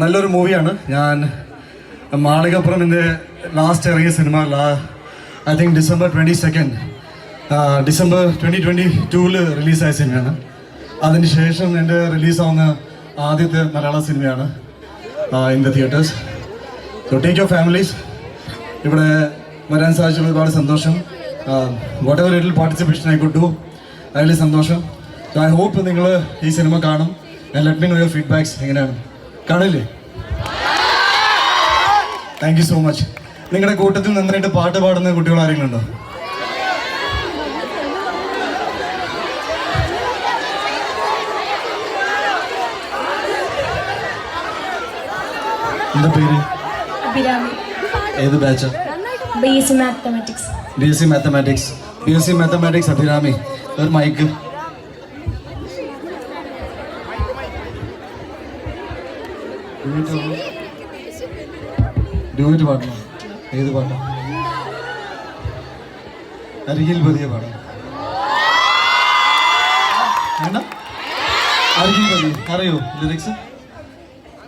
നല്ലൊരു മൂവിയാണ്. ഞാൻ മാളികപ്പുറമിൻ്റെ ലാസ്റ്റ് ഇറങ്ങിയ cinema I think December 22 December 2022 റിലീസായ സിനിമയാണ്. അതിന് ശേഷം എൻ്റെ റിലീസാവുന്ന ആദ്യത്തെ മലയാള സിനിമയാണ് in the theatres. So take your families. ഇവിടെ വരാൻ സാധിച്ചത് ഒരുപാട് സന്തോഷം. What ever little participation I could do, അതിൽ സന്തോഷം. സോ ഐ ഹോപ്പ് നിങ്ങൾ ഈ സിനിമ കാണും. Let me no your feedbacks. എങ്ങനെയാണ്, കാണില്ലേ? Thank you so much. നിങ്ങളുടെ കൂട്ടത്തിൽ നന്നായിട്ട് പാട്ട് പാടുന്ന കുട്ടികൾ ആരെങ്കിലും ഉണ്ടോ? എന്താ പേര്? ഏത് ബാച്ചാ? BSc Mathematics. BSc Mathematics Abhirami. ഒരു മൈക്ക്. ഡ്യൂറ്റ് പാടണം. ഏത് പാട്ടാ? അരികിൽ പതിയെ പാടാം. വേണ്ട, അരികിൽ പതിയെ അറിയോ ലിറിക്സ്?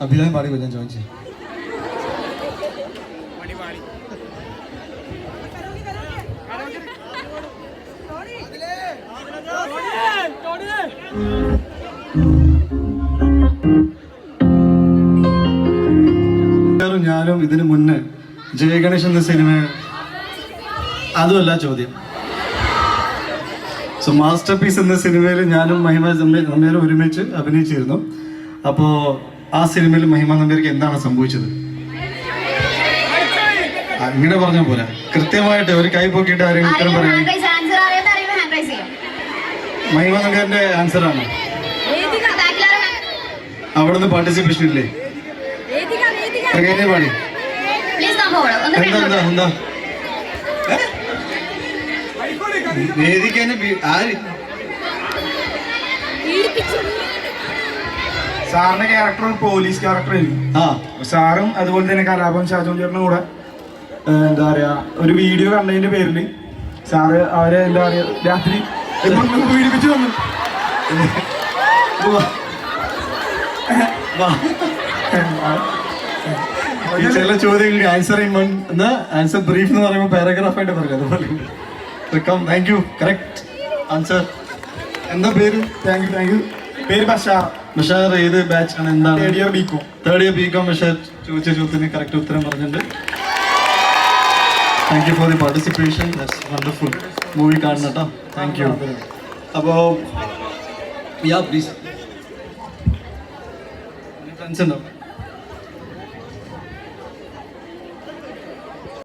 അഭിരാമി പാടിക്കോ, ഞാൻ ജോയിൻ ചെയ്യും. ഞാനും ഇതിനു മുന്നേ ജയഗണേഷ് എന്ന സിനിമ, അതുമല്ല ചോദ്യം. സോ മാസ്റ്റർ പീസ് എന്ന സിനിമയിൽ ഞാനും മഹിമ നമ്പ്യാരും ഒരുമിച്ച് അഭിനയിച്ചിരുന്നു. അപ്പോൾ ആ സിനിമയിൽ മഹിമ നമ്പ്യാർക്ക് എന്താണ് സംഭവിച്ചത്? അങ്ങനെ പറഞ്ഞാൽ പോലെ കൃത്യമായിട്ട് ഒരു കൈ പൊക്കിയിട്ട് ആരെങ്കിലും ഉത്തരം പറയാം. മഹിമ നമ്പ്യാറിന്റെ ആൻസർ ആണ്. അവിടെ നിന്ന് പാർട്ടിസിപ്പേഷൻ ഇല്ലേ? പാടി എന്താ വേദിക്കാന് ആര്? സാറിന്റെ ക്യാരക്ടർ പോലീസ് ക്യാരക്ടർ ആയിരുന്നു. സാറും അതുപോലെ തന്നെ കലാപം ഷാജോൻ ചേട്ടനും കൂടെ എന്താ പറയാ ഒരു വീഡിയോ കണ്ടതിന്റെ പേരില് സാറ് അവരെ എന്താ പറയാ രാത്രി പീഡിപ്പിച്ചു വന്നു. ചില ചോദ്യങ്ങൾക്ക് ആൻസർ ബ്രീഫ് എന്ന് പറയുമ്പോൾ പാരഗ്രാഫ് ആയിട്ട് പറയാം. അതുപോലെ താങ്ക് യു. Correct answer. എന്താ പേര്? Thank you. പേര് ബഷാർ. ബഷാർ ഏത് ബാച്ച് ആണ്? എന്താണ്? Third year BCom. ബഷാർ ചോദിച്ച ചോദ്യത്തിന് കറക്റ്റ് ഉത്തരം പറഞ്ഞിട്ടുണ്ട്. Thank you for the participation. That's wonderful. Movie കാണണം കേട്ടോ. Thank you. അപ്പോൾ യാ പ്ലീസ്. ഫ്രണ്ട്സ് ഉണ്ടോ?